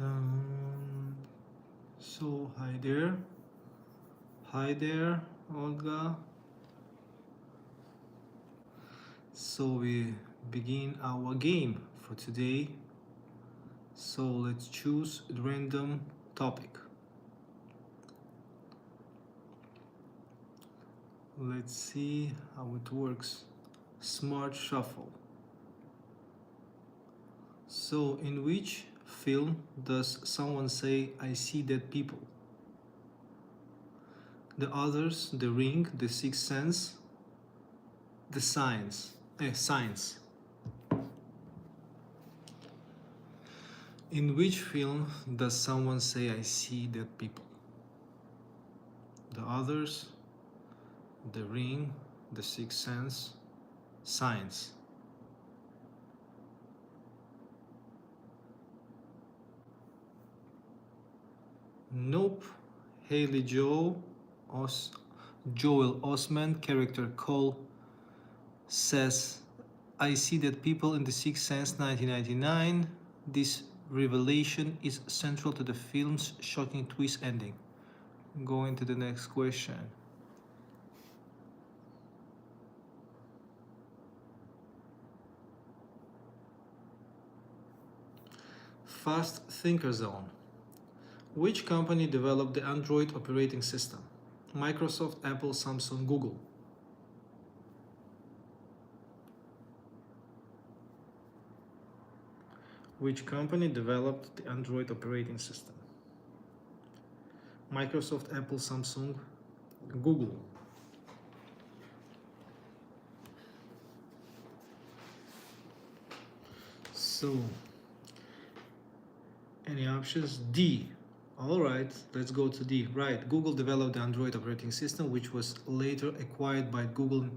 Dun. So, hi there, Olga. So we begin our game for today. So let's choose a random topic. Let's see how it works. Smart shuffle. So in which film does someone say, "I see dead people"? The Others, The Ring, The Sixth Sense, The Signs. In which film does someone say, "I see dead people"? The Others, The Ring, The Sixth Sense, Signs. Nope. Haley Joel Osment, character Cole, says, "I see dead people" in The Sixth Sense, 1999. This revelation is central to the film's shocking twist ending. Going to the next question. Fast Thinker Zone. Which company developed the Android operating system? Microsoft, Apple, Samsung, Google. Which company developed the Android operating system? Microsoft, Apple, Samsung, Google. So, any options? D. All right, let's go to D. Right, Google developed the Android operating system, which was later acquired by Google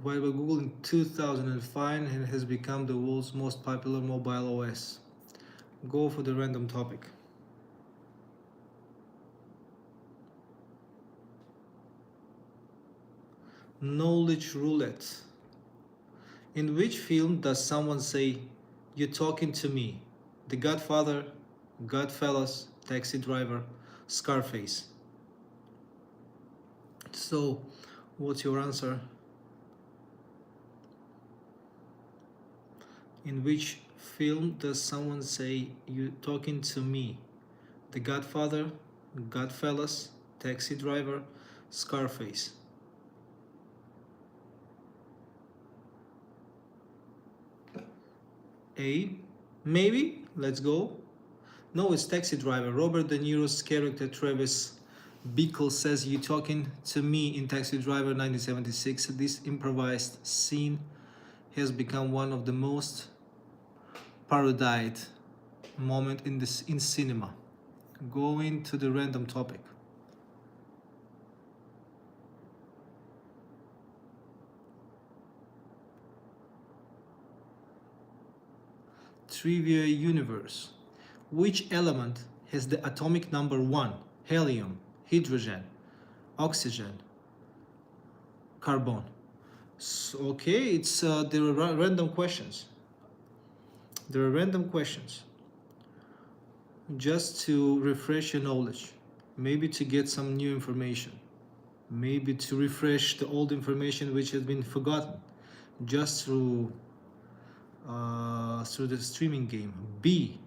in 2005 and has become the world's most popular mobile OS. Go for the random topic. Knowledge roulette. In which film does someone say, "You're talking to me"? The Godfather, Goodfellas, Taxi Driver, Scarface. So, what's your answer? In which film does someone say, "You're talking to me"? The Godfather, Goodfellas, Taxi Driver, Scarface. A. Maybe? Let's go. No, it's Taxi Driver. Robert De Niro's character Travis Bickle says, "You talking to me" in Taxi Driver 1976. This improvised scene has become one of the most parodied moments in cinema. Going to the random topic. Trivia universe. Which element has the atomic number 1? Helium, hydrogen, oxygen, carbon. So, okay, it's there are random questions. There are random questions. Just to refresh your knowledge, maybe to get some new information, maybe to refresh the old information which has been forgotten, just through the streaming game. B.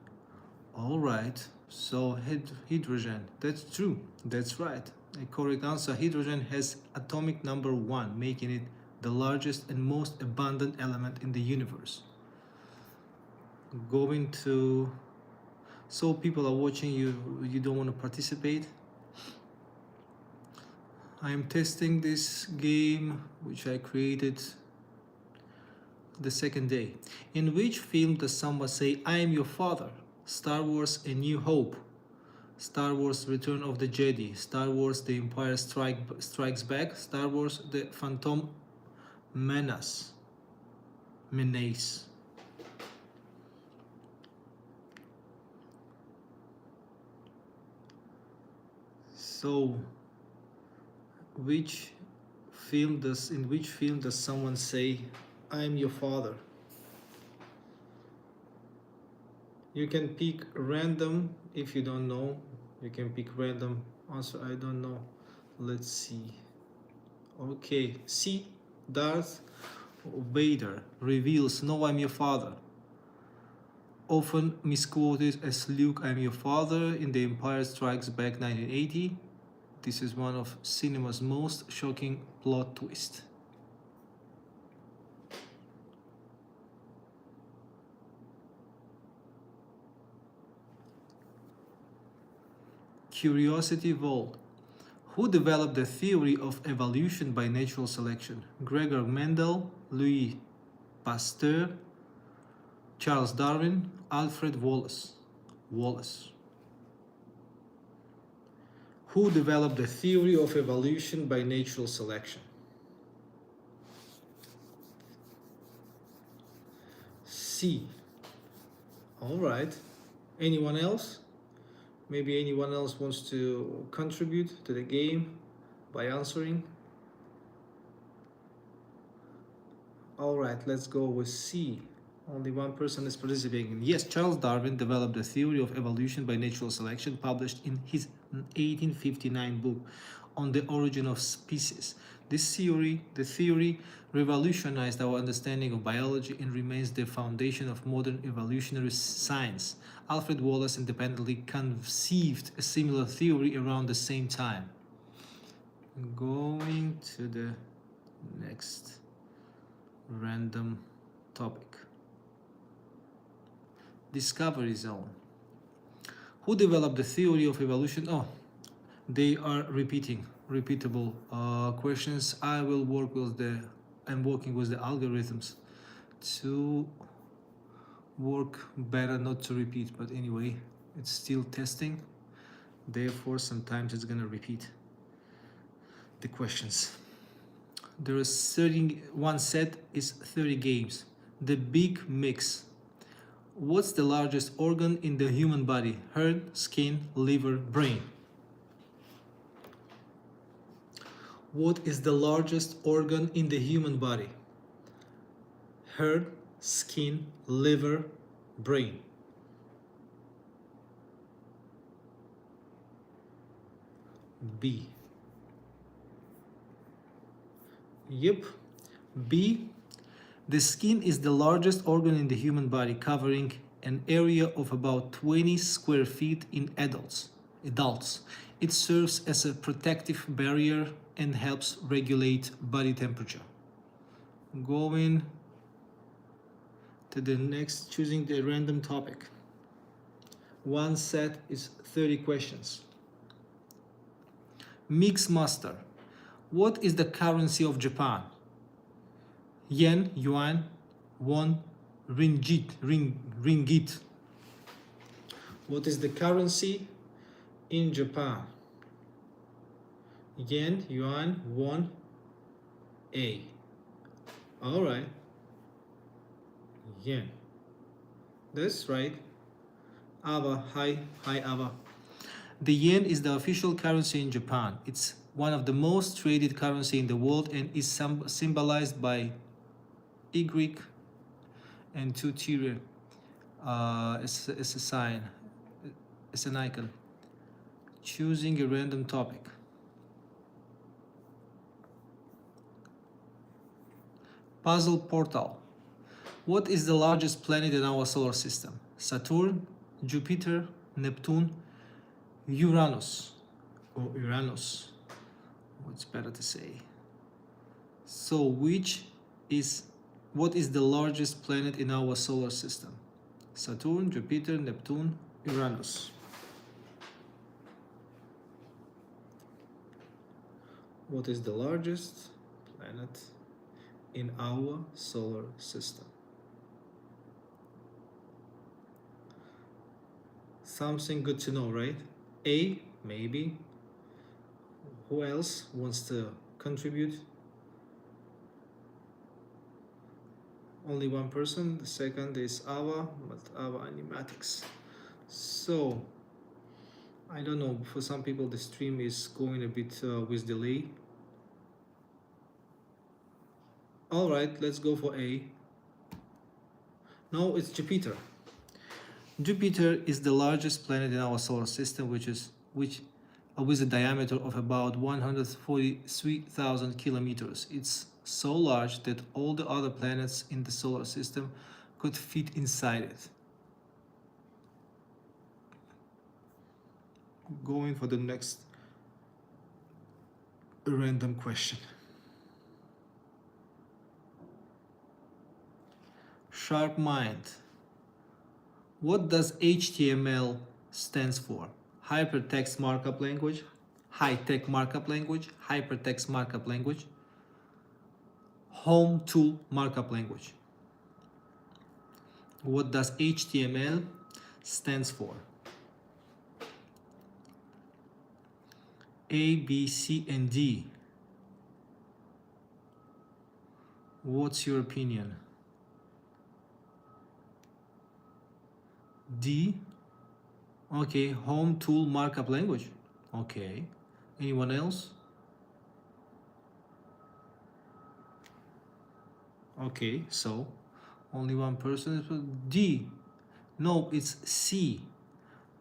All right. So hydrogen. That's true. That's right. A correct answer. Hydrogen has atomic number 1, making it the largest and most abundant element in the universe. Going to... So people are watching you. You don't want to participate? I am testing this game which I created the second day. In which film does someone say, "I am your father"? Star Wars: A New Hope, Star Wars: Return of the Jedi, Star Wars: The Empire Strikes Back, Star Wars: The Phantom Menace. So, in which film does someone say, "I am your father"? You can pick random if you don't know. You can pick random answer. I don't know. Let's see. Okay. C. Darth Vader reveals, "No, I'm your father." Often misquoted as "Luke, I'm your father" in The Empire Strikes Back 1980. This is one of cinema's most shocking plot twists. Curiosity Vault. Who developed the theory of evolution by natural selection? Gregor Mendel, Louis Pasteur, Charles Darwin, Alfred Wallace. Who developed the theory of evolution by natural selection? C. All right. Anyone else? Maybe anyone else wants to contribute to the game by answering? All right, let's go with C. Only one person is participating. Yes, Charles Darwin developed the theory of evolution by natural selection, published in his 1859 book on the origin of species. The theory revolutionized our understanding of biology and remains the foundation of modern evolutionary science. Alfred Wallace independently conceived a similar theory around the same time. Going to the next random topic. Discovery Zone. Who developed the theory of evolution? Oh, they are repeatable questions. I'm working with the algorithms to work better, not to repeat, but anyway, it's still testing. Therefore, sometimes it's gonna repeat the questions. There is 31 set is 30 games. The Big Mix. What's the largest organ in the human body? Heart, skin, liver, brain. What is the largest organ in the human body? Heart, skin, liver, brain. B. Yep. B. The skin is the largest organ in the human body, covering an area of about 20 square feet in adults. It serves as a protective barrier and helps regulate body temperature. Going to the next, choosing the random topic. One set is 30 questions. Mix Master. What is the currency of Japan? Yen, yuan, won, ringgit. What is the currency in Japan? Yen, yuan, won, A. All right. Yen. That's right. Ava, hi Ava. The yen is the official currency in Japan. It's one of the most traded currency in the world and is symbolized by Y and two tigers as a sign, as an icon. Choosing a random topic. Puzzle Portal. What is the largest planet in our solar system? Saturn, Jupiter, Neptune, Uranus. Or Uranus. What's better to say? So what is the largest planet in our solar system? Saturn, Jupiter, Neptune, Uranus. What is the largest planet in our solar system? Something good to know, right? A, maybe. Who else wants to contribute? Only one person. The second is Ava, but Ava Animatics. So, I don't know, for some people the stream is going a bit with delay. Alright, let's go for A. No, it's Jupiter. Jupiter is the largest planet in our solar system, with a diameter of about 143,000 kilometers. It's so large that all the other planets in the solar system could fit inside it. Going for the next random question. Sharp mind. What does HTML stands for? Hypertext Markup Language, High-Tech Markup Language, Hypertext Markup Language, Home Tool Markup Language. What does HTML stands for? A, B, C, and D. What's your opinion? D. Okay, Home Tool Markup Language. Okay. Anyone else? Okay, so only one person. D. No, it's C.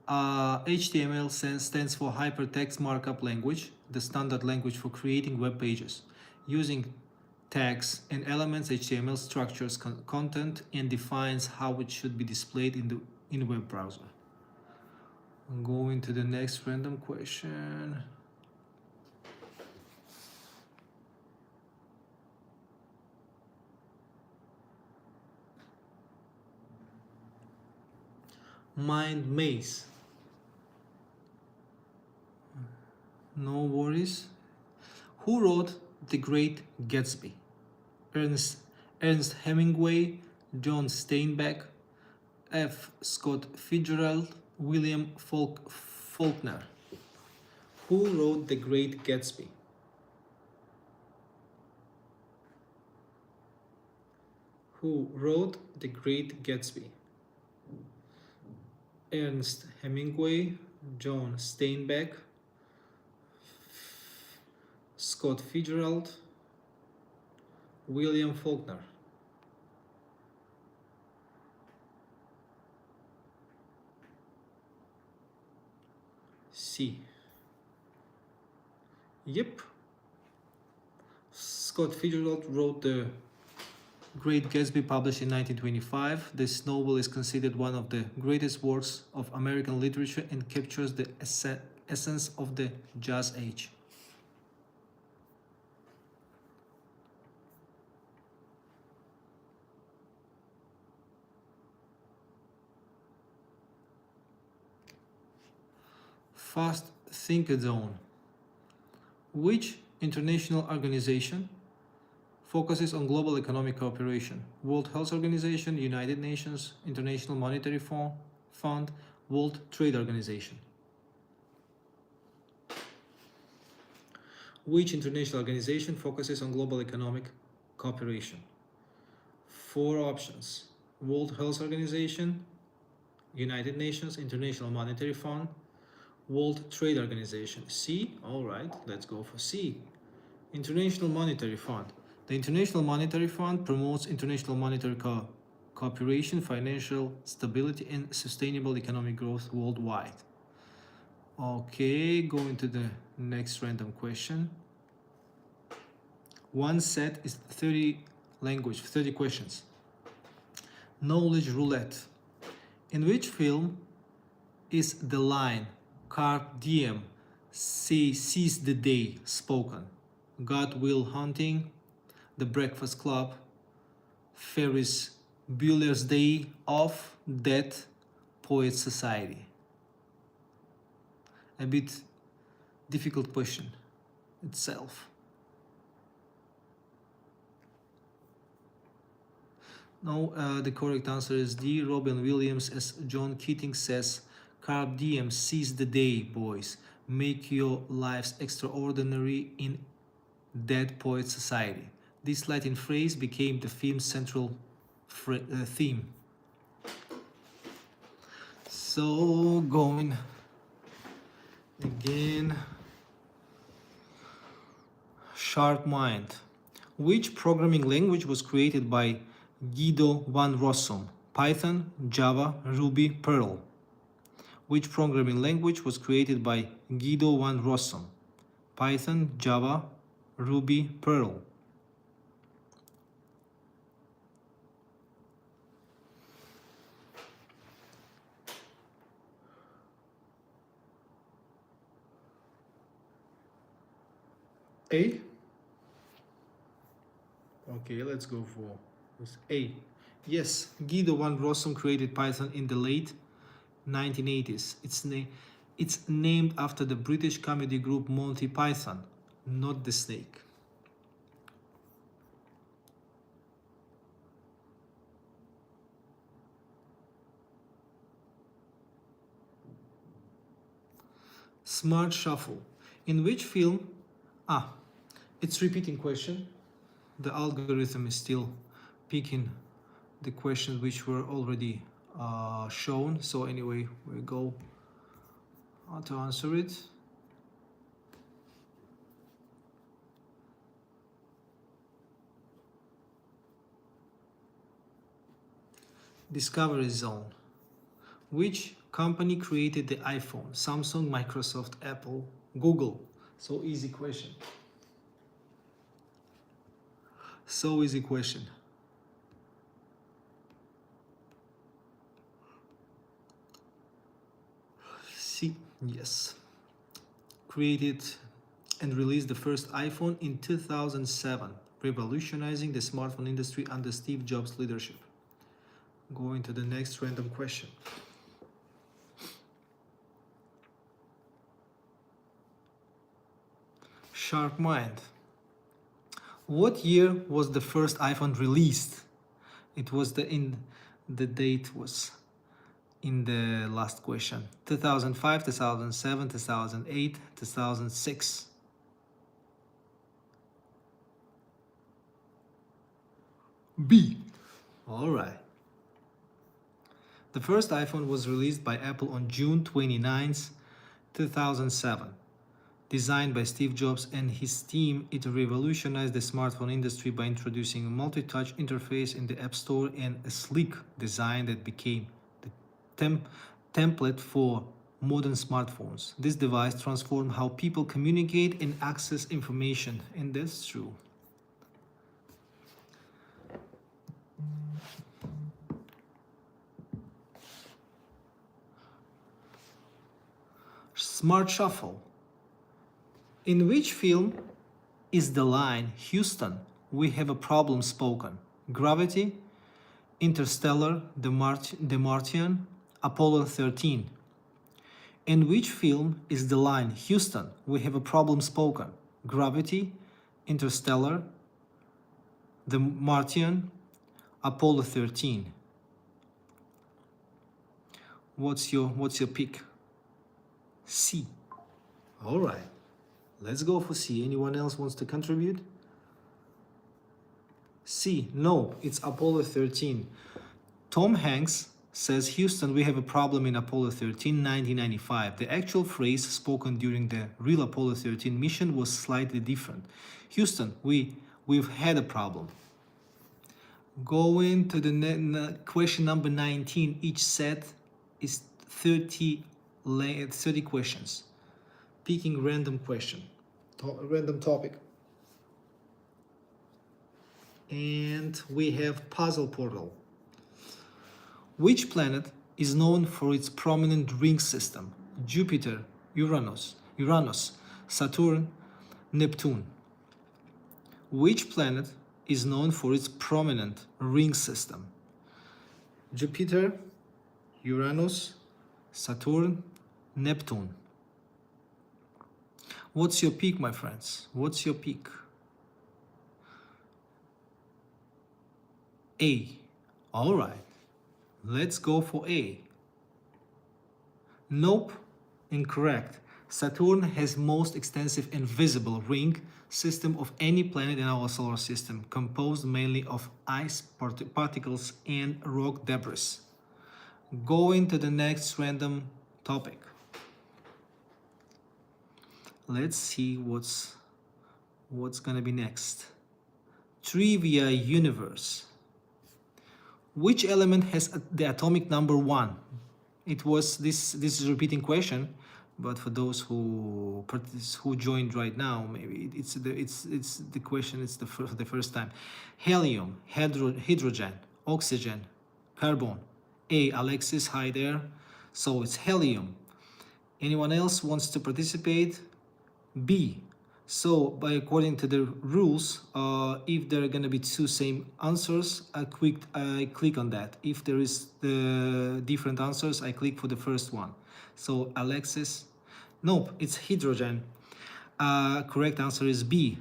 HTML stands for Hypertext Markup Language, the standard language for creating web pages. Using tags and elements, HTML structures content and defines how it should be displayed in the web browser. I'm going to the next random question. Mind maze. No worries. Who wrote The Great Gatsby? Ernest Hemingway, John Steinbeck, F. Scott Fitzgerald, William Faulkner. Who wrote The Great Gatsby? Who wrote The Great Gatsby? Ernest Hemingway, John Steinbeck, Scott Fitzgerald, William Faulkner. C. Yep. Scott Fitzgerald wrote The Great Gatsby, published in 1925. This novel is considered one of the greatest works of American literature and captures the essence of the Jazz Age. Fast Thinkathon. Which international organization focuses on global economic cooperation? World Health Organization, United Nations, International Monetary Fund, World Trade Organization. Which international organization focuses on global economic cooperation? 4 options. World Health Organization, United Nations, International Monetary Fund, World Trade Organization. C. All right, let's go for C. International Monetary Fund. The International Monetary Fund promotes international monetary cooperation, financial stability, and sustainable economic growth worldwide. Okay, going to the next random question. One set is 30 questions. Knowledge roulette. In which film is the line "Carpe diem, seize the day" spoken? God Will Hunting, The Breakfast Club, Ferris Bueller's Day Off, Dead Poets Society. A bit difficult question itself. No, the correct answer is D. Robin Williams, as John Keating says, "Carpe diem, seize the day, boys. Make your lives extraordinary in Dead Poets Society." This Latin phrase became the film's central theme. So, going again. Sharp mind. Which programming language was created by Guido van Rossum? Python, Java, Ruby, Perl. Which programming language was created by Guido van Rossum? Python, Java, Ruby, Perl. A? Okay, let's go for this A. Yes, Guido van Rossum created Python in the late 1980s. It's named after the British comedy group Monty Python, not the snake. Smart Shuffle. In which film? It's repeating question. The algorithm is still picking the questions which were already shown. So anyway, we go to answer it. Discovery Zone. Which company created the iPhone? Samsung, Microsoft, Apple, Google. So easy question. So easy question. C. Yes. Created and released the first iPhone in 2007, revolutionizing the smartphone industry under Steve Jobs' leadership. Going to the next random question. Sharp Mind. What year was the first iPhone released? It was the date was in the last question. 2005, 2007, 2008, 2006. B. All right. The first iPhone was released by Apple on June 29th, 2007. Designed by Steve Jobs and his team, it revolutionized the smartphone industry by introducing a multi-touch interface in the App Store and a sleek design that became the template for modern smartphones. This device transformed how people communicate and access information, and that's true. Smart Shuffle. In which film is the line, Houston, we have a problem spoken? Gravity, Interstellar, The Martian, Apollo 13. In which film is the line, Houston, we have a problem spoken? Gravity, Interstellar, The Martian, Apollo 13. What's your pick? C. All right. Let's go for C. Anyone else wants to contribute? C. No, it's Apollo 13. Tom Hanks says, Houston, we have a problem in Apollo 13, 1995. The actual phrase spoken during the real Apollo 13 mission was slightly different. Houston, we've had a problem. Going to the question number 19. Each set is 30 questions. Picking random question. Random topic. And we have Puzzle Portal. Which planet is known for its prominent ring system? Jupiter, Uranus, Saturn, Neptune. Which planet is known for its prominent ring system? Jupiter, Uranus, Saturn, Neptune. What's your pick, my friends? What's your pick? A. All right. Let's go for A. Nope. Incorrect. Saturn has most extensive and visible ring system of any planet in our solar system, composed mainly of ice particles and rock debris. Going to the next random topic. Let's see what's gonna be next. Trivia Universe. Which element has the atomic number 1? It was this is a repeating question, but for those who joined right now, maybe it's the question. It's the first time. Helium, hydrogen, oxygen, carbon. A. Alexis, hi there. So it's helium. Anyone else wants to participate? B. So by according to the rules, if there are going to be two same answers, I click on that. If there is the different answers, I click for the first one. So Alexis, nope, it's hydrogen. Correct answer is B.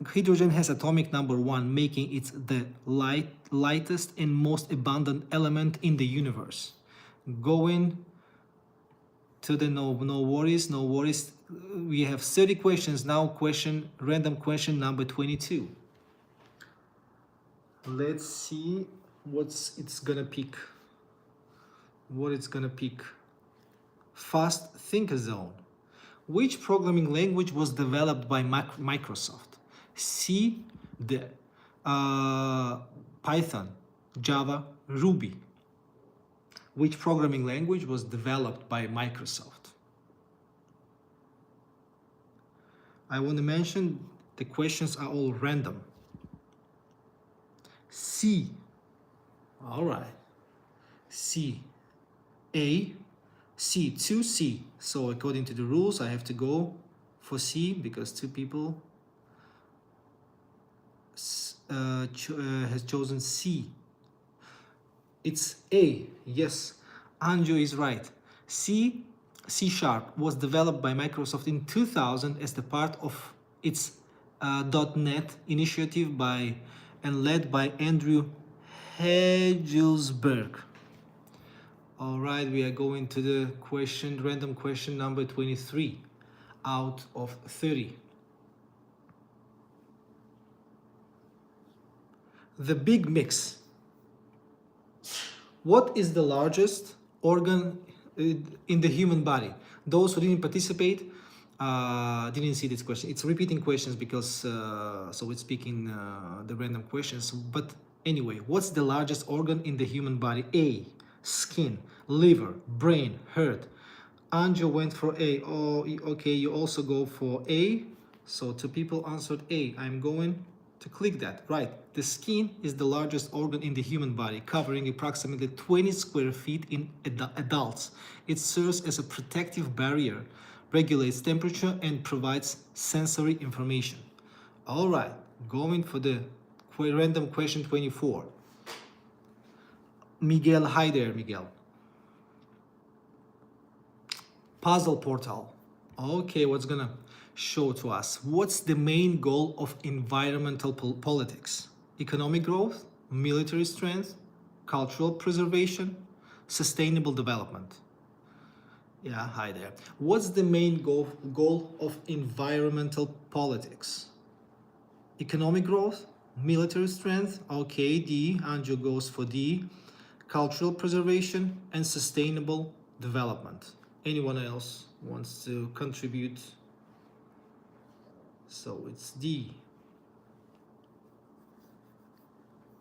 Hydrogen has atomic number 1, making it the lightest and most abundant element in the universe. Going to the no worries. We have 30 questions now. Random question number 22. Let's see what it's gonna pick. Fast Thinker Zone. Which programming language was developed by Microsoft? C, Python, Java, Ruby. Which programming language was developed by Microsoft? I want to mention the questions are all random. C. All right. C. A. C. 2C. So according to the rules, I have to go for C because two people has chosen C. It's A. Yes, Anjo is right. C# was developed by Microsoft in 2000 as the part of its .NET initiative and led by Andrew Hegelsberg. All right, we are going to the random question number 23 out of 30. The big mix. What is the largest organ in the human body? Those who didn't participate didn't see this question. It's repeating questions because so it's picking the random questions. But anyway, what's the largest organ in the human body? A. Skin, liver, brain, heart. Anjo went for A. Oh, okay, you also go for A. So two people answered A. I'm going to click that. Right. The skin is the largest organ in the human body, covering approximately 20 square feet in adults. It serves as a protective barrier, regulates temperature, and provides sensory information. All right, going for the random question 24. Miguel, hi there, Miguel. Puzzle portal. Okay, what's gonna show to us? What's the main goal of environmental politics? Economic growth, military strength, cultural preservation, sustainable development. Yeah, hi there. What's the main goal of environmental politics? Economic growth, military strength, okay, D. Anjo goes for D. Cultural preservation and sustainable development. Anyone else wants to contribute? So it's D.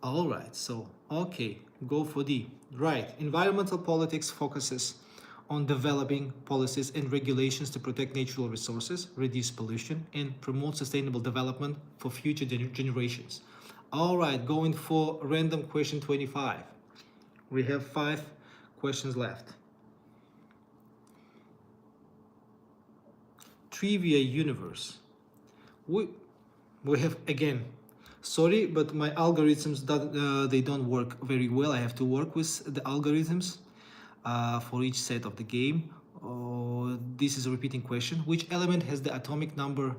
All right, so okay, go for D. Right, environmental politics focuses on developing policies and regulations to protect natural resources, reduce pollution, and promote sustainable development for future generations. All right, going for random question 25. We have 5 questions left. Trivia universe. We have, again, sorry, but my algorithms they don't work very well. I have to work with the algorithms for each set of the game. This is a repeating question. Which element has the atomic number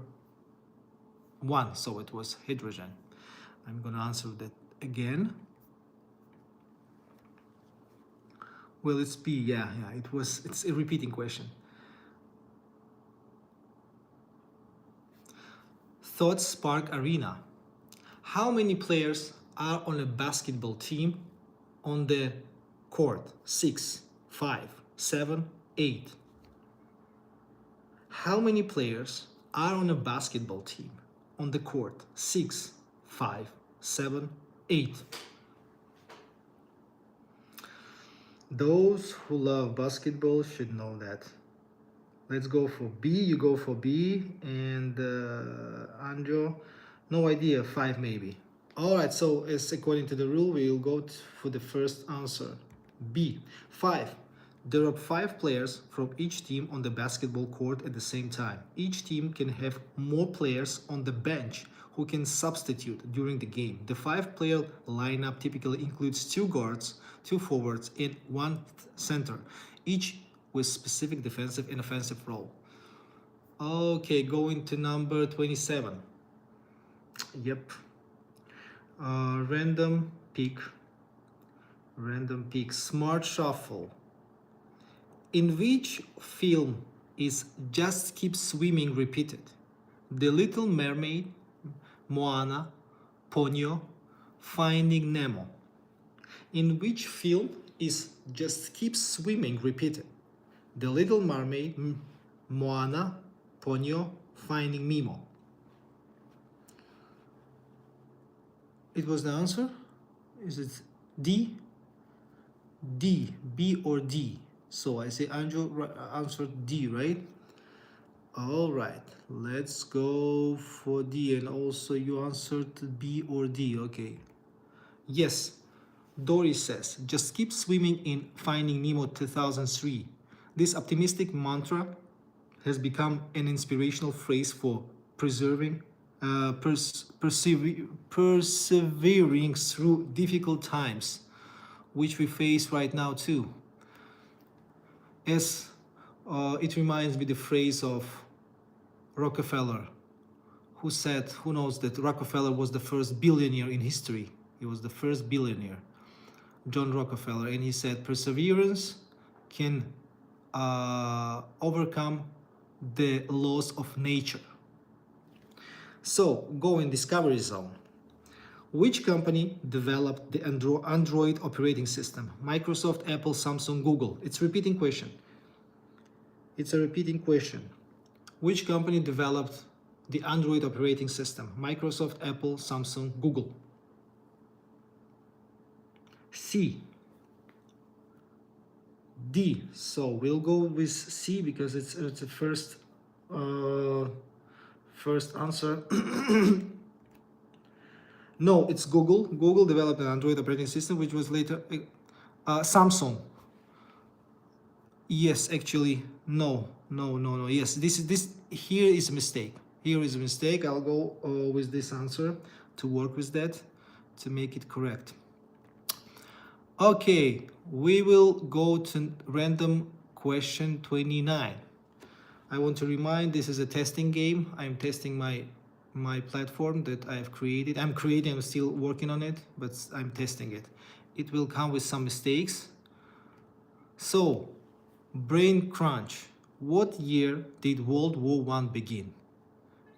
1? So it was hydrogen. I'm gonna answer that again. Well, it's B. Yeah, it's a repeating question. Thought Spark Arena. How many players are on a basketball team on the court? 6, 5, 7, 8. How many players are on a basketball team on the court? 6, 5, 7, 8. Those who love basketball should know that. Let's go for B. You go for B. And Andrew, no idea. 5 maybe. All right. So as according to the rule, we will go for the first answer. B. 5. There are 5 players from each team on the basketball court at the same time. Each team can have more players on the bench who can substitute during the game. The 5-player lineup typically includes 2 guards, 2 forwards, and 1 center, each with specific defensive and offensive role. Okay, going to number 27. Yep. Random pick. Random pick. Smart shuffle. In which film is Just Keep Swimming repeated? The Little Mermaid, Moana, Ponyo, Finding Nemo. In which film is Just Keep Swimming repeated? The Little Mermaid, Moana, Ponyo, Finding Nemo. It was the answer? Is it D? D, B or D? So I say Andrew answered D, right? All right, let's go for D. And also you answered B or D. Okay. Yes, Doris says, just keep swimming in Finding Nemo 2003. This optimistic mantra has become an inspirational phrase for persevering through difficult times, which we face right now too. As it reminds me the phrase of Rockefeller, who said, who knows that Rockefeller was the first billionaire in history. He was the first billionaire, John Rockefeller, and he said perseverance can overcome the laws of nature. So go in Discovery Zone. Which company developed the Android operating system? Microsoft, Apple, Samsung, Google. It's a repeating question. It's a repeating question. Which company developed the Android operating system? Microsoft, Apple, Samsung, Google. C. D. So we'll go with C because it's the first answer. No, it's Google. Google developed an Android operating system, which was later Samsung. Yes, actually, no. Yes, this here is a mistake. Here is a mistake. I'll go with this answer to work with that to make it correct. Okay, we will go to random question 29. I want to remind this is a testing game. I'm testing my platform that I've created. I'm still working on it, but I'm testing it. It will come with some mistakes. So, brain crunch. What year did World War I begin?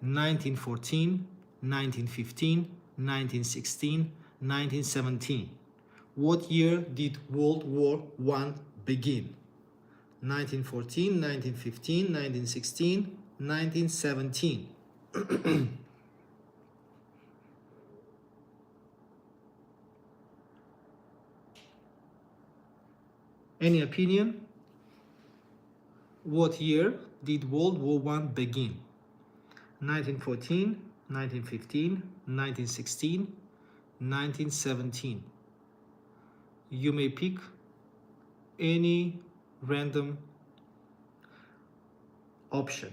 1914, 1915, 1916, 1917. What year did World War I begin? 1914, 1915, 1916, 1917. Any opinion? What year did World War I begin? 1914, 1915, 1916, 1917. You may pick any random option.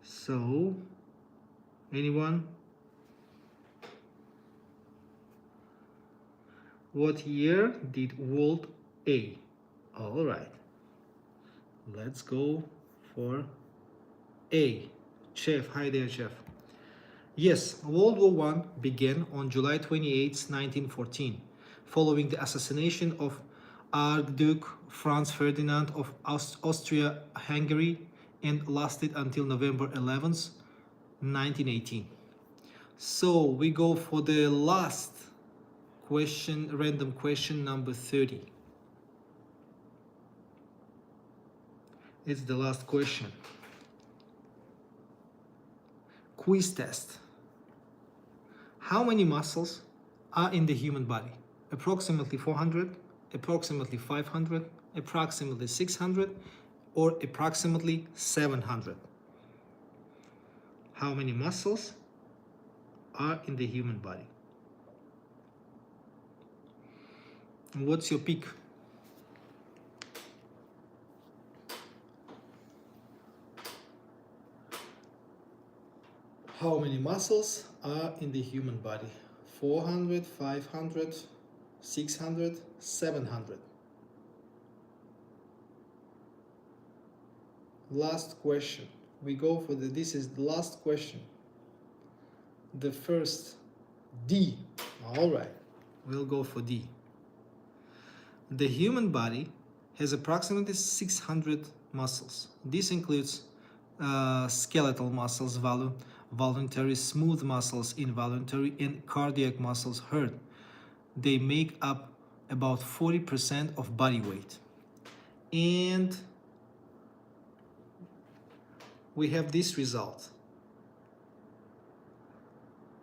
So, anyone? What year did World A? All right. Let's go for A. Chef, hi there, Chef. Yes, World War I began on July 28, 1914, following the assassination of Archduke Franz Ferdinand of Austria-Hungary, and lasted until November 11, 1918. So we go for the last question, random question number 30. It's the last question. Quiz test. How many muscles are in the human body? Approximately 400, approximately 500, approximately 600, or approximately 700? How many muscles are in the human body? And what's your pick? How many muscles are in the human body? 400, 500, 600, 700. Last question. We go for this is the last question. The first D. All right, we'll go for D. The human body has approximately 600 muscles. This includes skeletal muscles, voluntary, smooth muscles, involuntary, and cardiac muscles heard. They make up about 40% of body weight. And we have this result.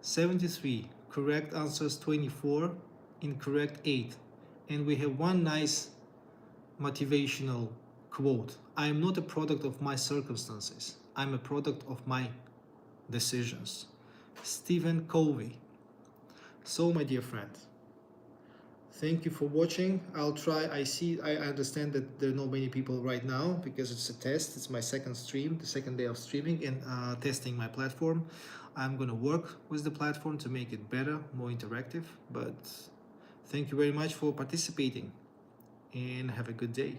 73, correct answers 24, incorrect 8. And we have one nice motivational quote. I am not a product of my circumstances. I'm a product of my decisions. Stephen Covey. So, my dear friend, thank you for watching. I'll try. I understand that there are not many people right now because it's a test. It's my second stream, the second day of streaming and testing my platform. I'm gonna work with the platform to make it better, more interactive. But thank you very much for participating and have a good day.